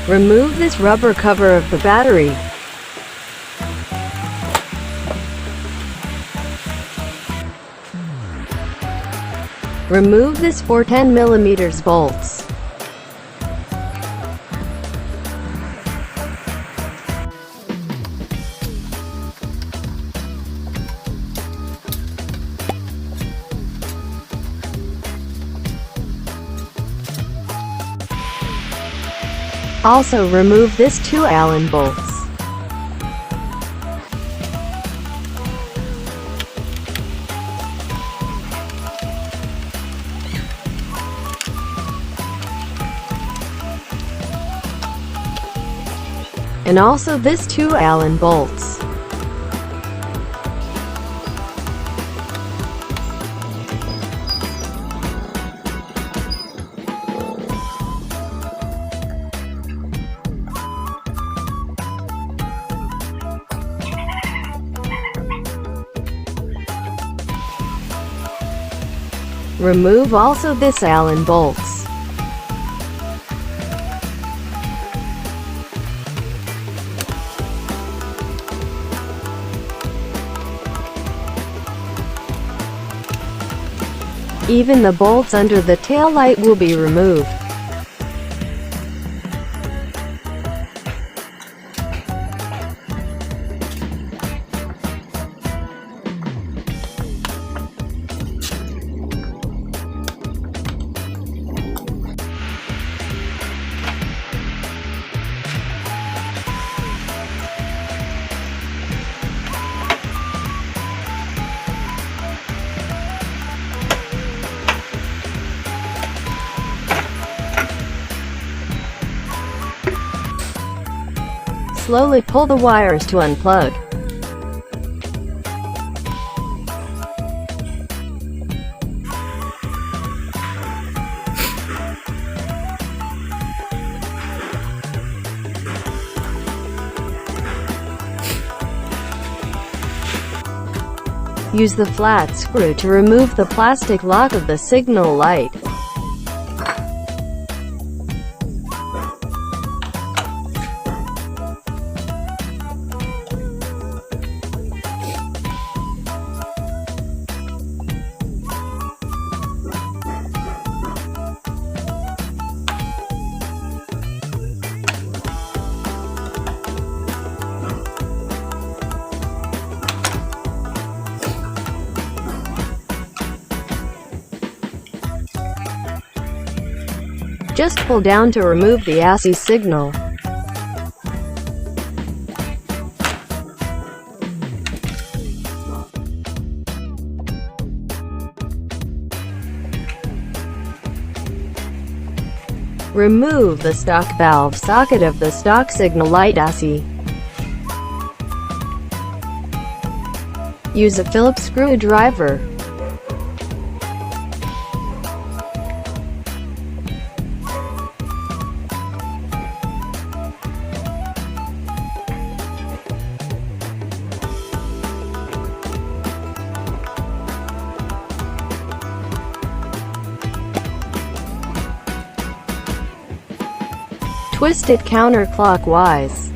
Remove this rubber cover of the battery. Remove this 4 10mm bolts. Also remove this 2 Allen bolts. And also this 2 Allen bolts. Remove also this Allen bolts. Even the bolts under the tail light will be removed. Slowly pull the wires to unplug. Use the flat screw to remove the plastic lock of the signal light. Just pull down to remove the AC signal. Remove the stock valve socket of the stock signal light AC. Use a Phillips screwdriver. Twist it counterclockwise.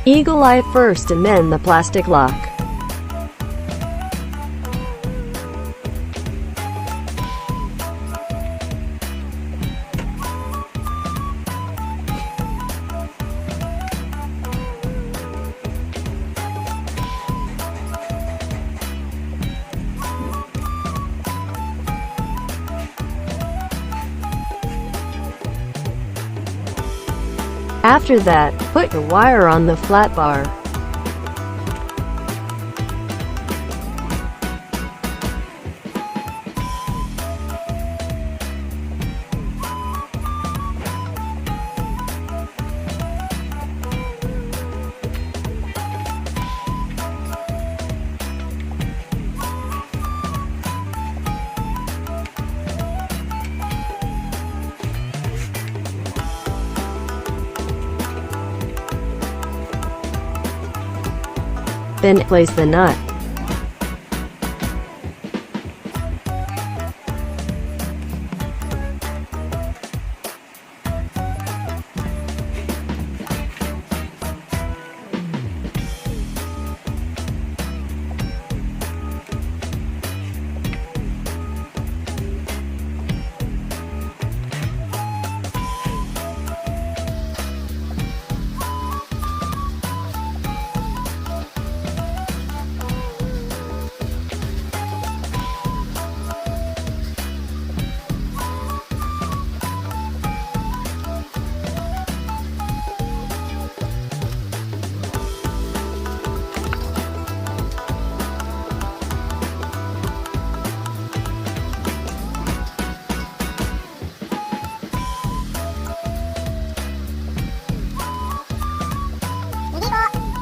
Eagle eye first and then the plastic lock. After that, put the wire on the flat bar. Then place the nut.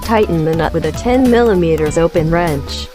Tighten the nut with a 10mm open wrench.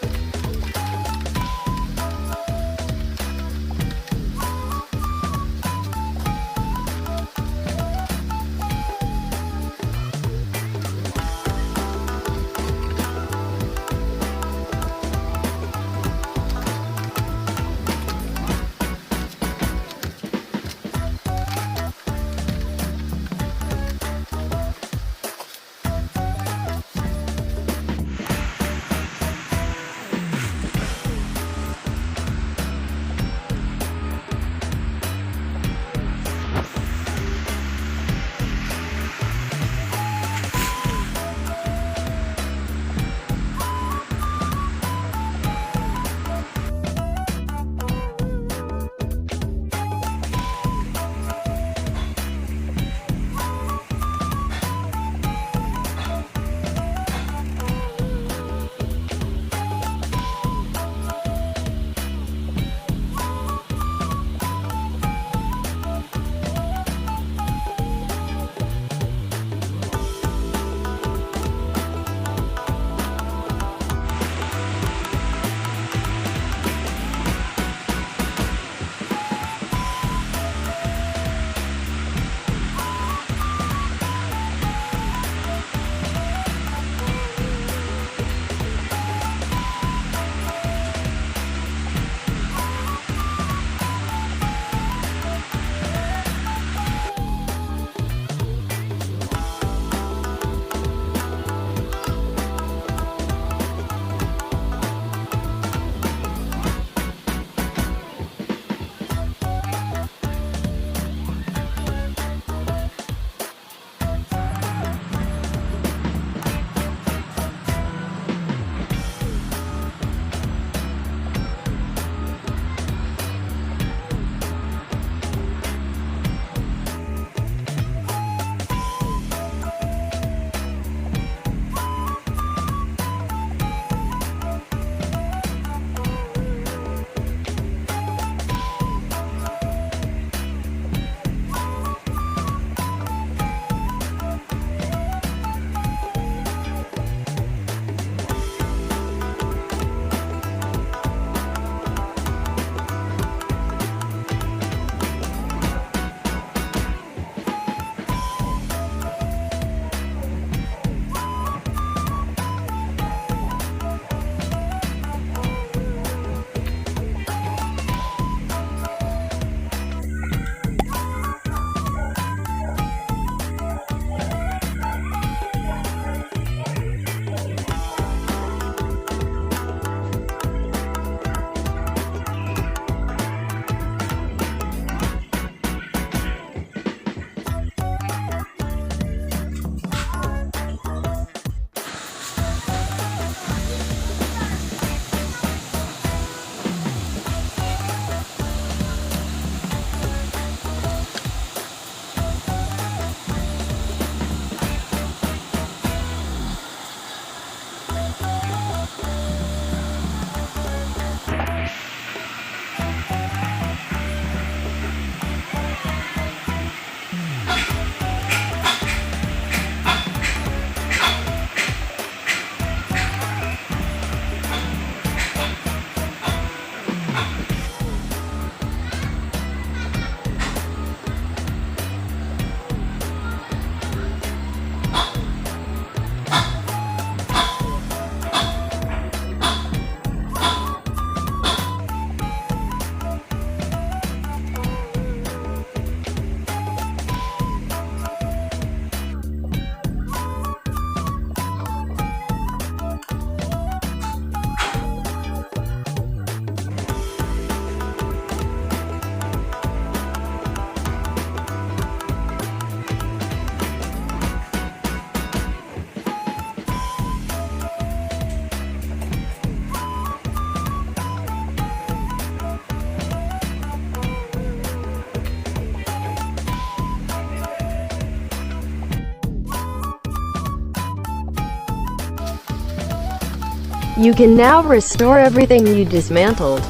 You can now restore everything you dismantled.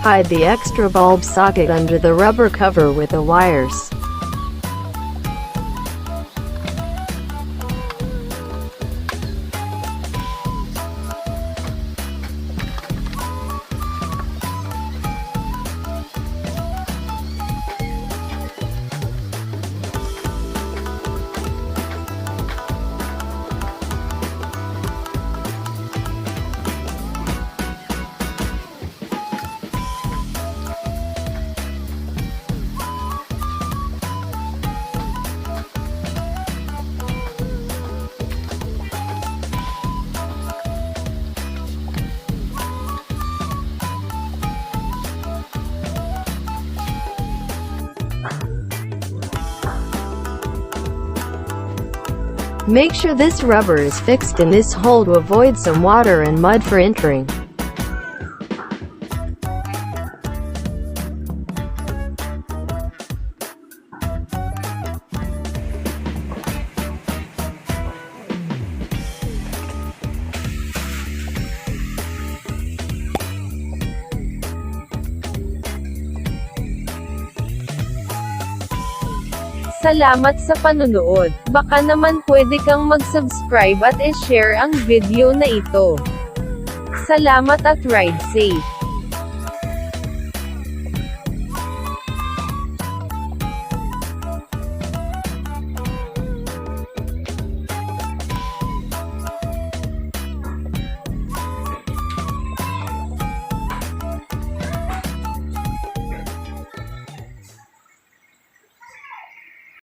Hide the extra bulb socket under the rubber cover with the wires. Make sure this rubber is fixed in this hole to avoid some water and mud for entering. Salamat sa panunood. Baka naman pwede kang mag-subscribe at i-share ang video na ito. Salamat at ride safe!